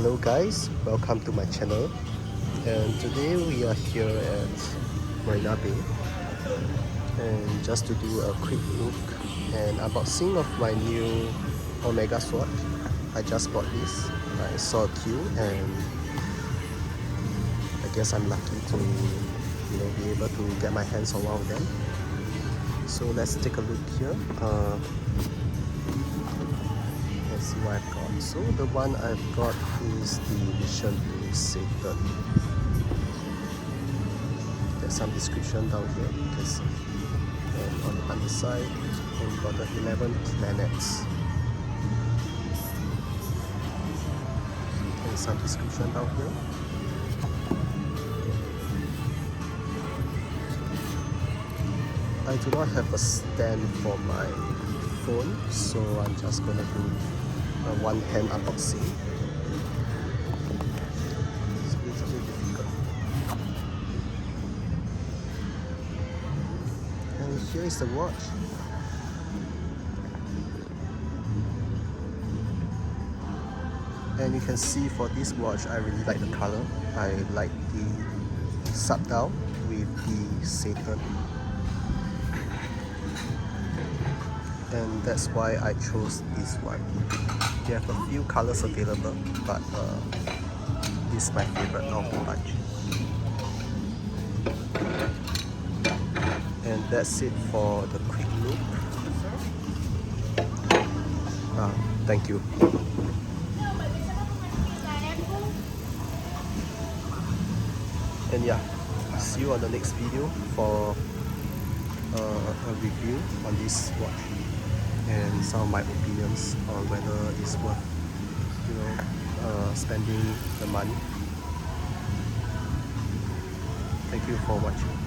Hello guys, welcome to my channel, and today we are here at Marina Bay and just to do a quick look and unboxing of my new Omega Swatch. I just bought this. I saw a queue and I guess I'm lucky to be able to get my hands on one of them. So let's take a look here. Let's see what I've got. So the one I've got is the Mission to Saturn. There's some description down here, you can see. And on the underside, we've got the 11 planets. And some description down here. I do not have a stand for my phone, so I'm just gonna do a one-hand unboxing. It's a little bit difficult. And here is the watch. And you can see for this watch, I really like the color. I like the sub-dial with the Saturn. And that's why I chose this one. They have a few colors available, but this is my favorite of the bunch. And that's it for the quick look. Thank you. And yeah, see you on the next video for a review on this watch and some of my opinions on whether it's worth spending the money. Thank you for watching.